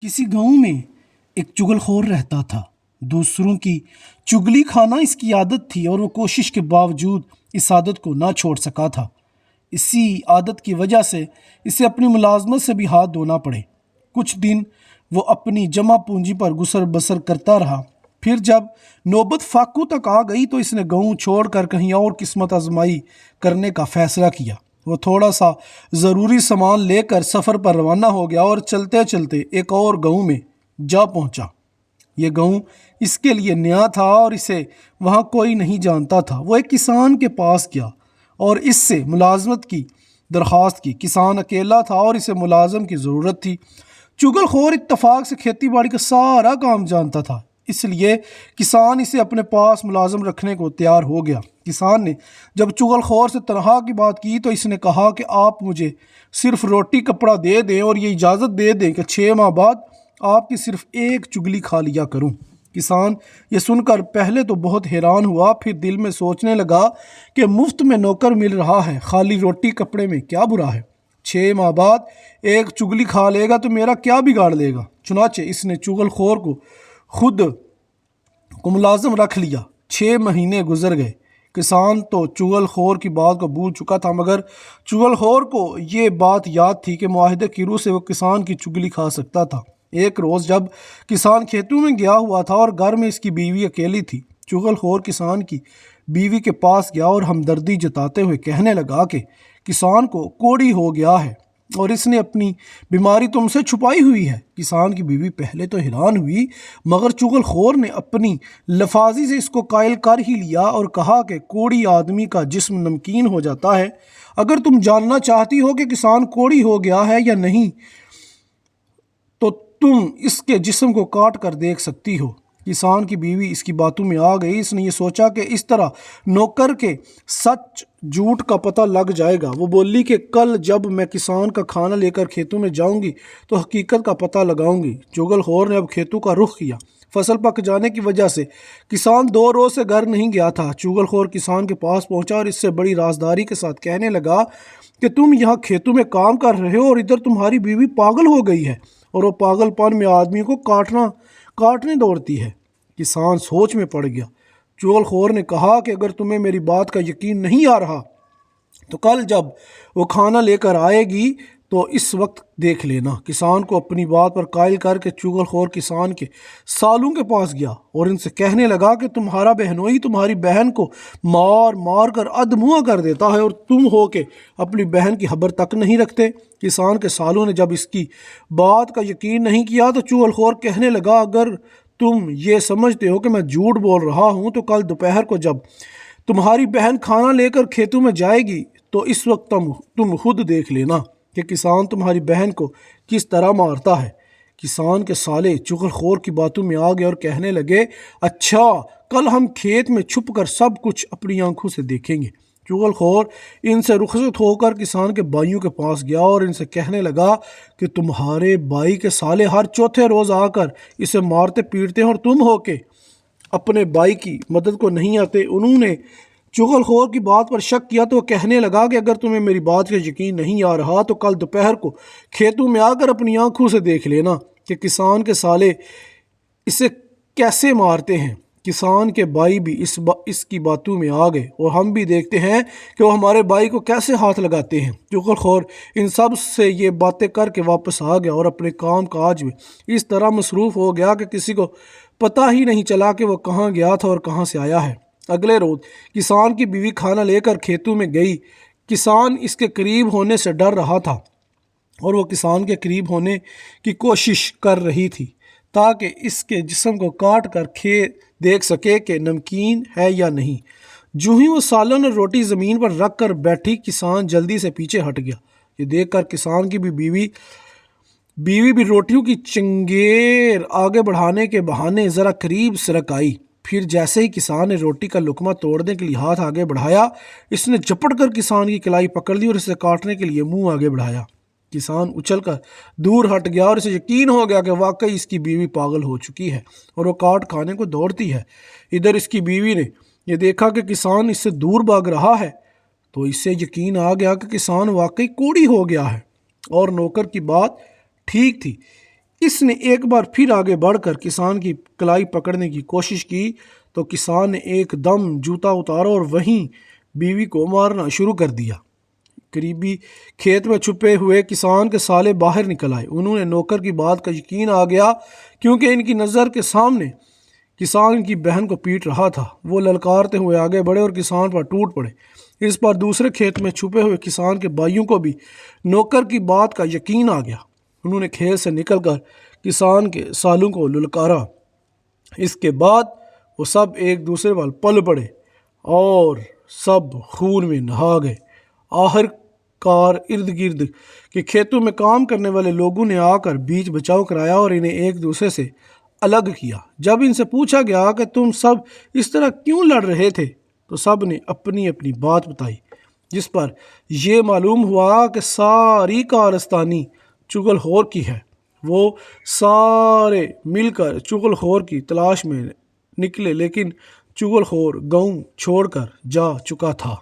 किसी गांव में एक चुगलखोर रहता था। दूसरों की चुगली खाना इसकी आदत थी और वो कोशिश के बावजूद इस आदत को ना छोड़ सका था। इसी आदत की वजह से इसे अपनी मुलाजमत से भी हाथ धोना पड़े। कुछ दिन वो अपनी जमा पूंजी पर गुसर बसर करता रहा। फिर जब नौबत फाकू तक आ गई तो इसने गाँव छोड़कर कहीं और किस्मत आजमाई करने का फैसला किया। वो थोड़ा सा ज़रूरी सामान लेकर सफ़र पर रवाना हो गया और चलते चलते एक और गांव में जा पहुंचा। ये गांव इसके लिए नया था और इसे वहाँ कोई नहीं जानता था। वो एक किसान के पास गया और इससे मुलाजमत की दरख्वास्त की। किसान अकेला था और इसे मुलाजम की ज़रूरत थी। चुगलखोर इत्तफाक से खेती बाड़ी का सारा काम जानता था, इसलिए किसान इसे अपने पास मुलाजम रखने को तैयार हो गया। किसान ने जब चुगलखोर से तनख्वाह की बात की तो इसने कहा कि आप मुझे सिर्फ रोटी कपड़ा दे दें और ये इजाज़त दे दें कि 6 माह बाद आपकी सिर्फ एक चुगली खा लिया करूं। किसान ये सुनकर पहले तो बहुत हैरान हुआ, फिर दिल में सोचने लगा कि मुफ्त में नौकर मिल रहा है, खाली रोटी कपड़े में क्या बुरा है। 6 माह बाद एक चुगली खा लेगा तो मेरा क्या बिगाड़ लेगा। चुनाचे इसने चुगलखोर को खुद को मुलाजम रख लिया। 6 महीने गुजर गए। किसान तो चुगलखोर की बात को भूल चुका था, मगर चुगलखोर को ये बात याद थी कि मुआहदे की रूह से वो किसान की चुगली खा सकता था। एक रोज़ जब किसान खेतों में गया हुआ था और घर में इसकी बीवी अकेली थी, चुगलखोर किसान की बीवी के पास गया और हमदर्दी जताते हुए कहने लगा कि किसान को कोढ़ी हो गया है और इसने अपनी बीमारी तुमसे छुपाई हुई है। किसान की बीवी पहले तो हैरान हुई, मगर चुगलखोर ने अपनी लफाजी से इसको कायल कर ही लिया और कहा कि कोढ़ी आदमी का जिस्म नमकीन हो जाता है। अगर तुम जानना चाहती हो कि किसान कोढ़ी हो गया है या नहीं तो तुम इसके जिस्म को काट कर देख सकती हो। किसान की बीवी इसकी बातों में आ गई। इसने ये सोचा कि इस तरह नौकर के सच झूठ का पता लग जाएगा। वो बोली कि कल जब मैं किसान का खाना लेकर खेतों में जाऊंगी तो हकीकत का पता लगाऊंगी। चुगलखोर ने अब खेतों का रुख किया। फसल पक जाने की वजह से किसान 2 रोज से घर नहीं गया था। चुगलखोर किसान के पास पहुंचा और इससे बड़ी राजदारी के साथ कहने लगा कि तुम यहाँ खेतों में काम कर रहे हो और इधर तुम्हारी बीवी पागल हो गई है और वो पागलपन में आदमी को काटने दौड़ती है। किसान सोच में पड़ गया। चुगलखोर ने कहा कि अगर तुम्हें मेरी बात का यकीन नहीं आ रहा तो कल जब वो खाना लेकर आएगी तो इस वक्त देख लेना। किसान को अपनी बात पर कायल करके चुगलखोर किसान के सालों के पास गया और इनसे कहने लगा कि तुम्हारा बहनोई तुम्हारी बहन को मार मार कर अधमुआ कर देता है और तुम हो के अपनी बहन की खबर तक नहीं रखते। किसान के सालों ने जब इसकी बात का यकीन नहीं किया तो चुगलखोर कहने लगा, अगर तुम ये समझते हो कि मैं झूठ बोल रहा हूँ तो कल दोपहर को जब तुम्हारी बहन खाना लेकर खेतों में जाएगी तो इस वक्त तुम खुद देख लेना कि किसान तुम्हारी बहन को किस तरह मारता है। किसान के साले चुगलखोर की बातों में आ गए और कहने लगे, अच्छा कल हम खेत में छुप कर सब कुछ अपनी आंखों से देखेंगे। चुगलखोर इनसे रुखसत होकर किसान के भाइयों के पास गया और इनसे कहने लगा कि तुम्हारे भाई के साले हर चौथे रोज़ आकर इसे मारते पीटते हैं और तुम हो के अपने भाई की मदद को नहीं आते। उन्होंने चुगलखोर की बात पर शक किया तो वो कहने लगा कि अगर तुम्हें मेरी बात का यकीन नहीं आ रहा तो कल दोपहर को खेतों में आकर अपनी आंखों से देख लेना कि किसान के साले इसे कैसे मारते हैं। किसान के भाई भी इसकी बातों में आ गए और हम भी देखते हैं कि वो हमारे भाई को कैसे हाथ लगाते हैं। चुगलखोर इन सब से ये बातें करके वापस आ गया और अपने काम काज में इस तरह मसरूफ़ हो गया कि किसी को पता ही नहीं चला कि वो कहाँ गया था और कहाँ से आया है। अगले रोज़ किसान की बीवी खाना लेकर खेतों में गई। किसान इसके करीब होने से डर रहा था और वो किसान के करीब होने की कोशिश कर रही थी ताकि इसके जिस्म को काट कर देख सके कि नमकीन है या नहीं। जो ही वो सालन और रोटी ज़मीन पर रख कर बैठी, किसान जल्दी से पीछे हट गया। ये देखकर किसान की भी बीवी भी रोटियों की चंगेर आगे बढ़ाने के बहाने ज़रा करीब सरक आई। फिर जैसे ही किसान ने रोटी का लुकमा तोड़ने के लिए हाथ आगे बढ़ाया, इसने झपट कर किसान की कलाई पकड़ ली और इसे काटने के लिए मुंह आगे बढ़ाया। किसान उछलकर दूर हट गया और इसे यकीन हो गया कि वाकई इसकी बीवी पागल हो चुकी है और वो काट खाने को दौड़ती है। इधर इसकी बीवी ने यह देखा कि किसान इससे दूर भाग रहा है तो इससे यकीन आ गया कि किसान वाकई कोढ़ी हो गया है और नौकर की बात ठीक थी। اس نے ایک بار پھر آگے بڑھ کر کسان کی کلائی پکڑنے کی کوشش کی تو کسان نے ایک دم جوتا اتارا اور وہیں بیوی کو مارنا شروع کر دیا۔ قریبی کھیت میں چھپے ہوئے کسان کے سالے باہر نکل آئے۔ انہوں نے نوکر کی بات کا یقین آ گیا کیونکہ ان کی نظر کے سامنے کسان ان کی بہن کو پیٹ رہا تھا۔ وہ للکارتے ہوئے آگے بڑھے اور کسان پر ٹوٹ پڑے۔ اس پر دوسرے کھیت میں چھپے ہوئے کسان کے بھائیوں کو بھی نوکر کی بات کا یقین آ گیا۔ انہوں نے کھیت سے نکل کر کسان کے سالوں کو للکارا۔ اس کے بعد وہ سب ایک دوسرے پر پل پڑے اور سب خون میں نہا گئے۔ آخر کار ارد گرد کے کھیتوں میں کام کرنے والے لوگوں نے آ کر بیچ بچاؤ کرایا اور انہیں ایک دوسرے سے الگ کیا۔ جب ان سے پوچھا گیا کہ تم سب اس طرح کیوں لڑ رہے تھے تو سب نے اپنی اپنی بات بتائی، جس پر یہ معلوم ہوا کہ ساری کارستانی چغل خور کی ہے۔ وہ سارے مل کر چغل خور کی تلاش میں نکلے، لیکن چغل خور گاؤں چھوڑ کر جا چکا تھا۔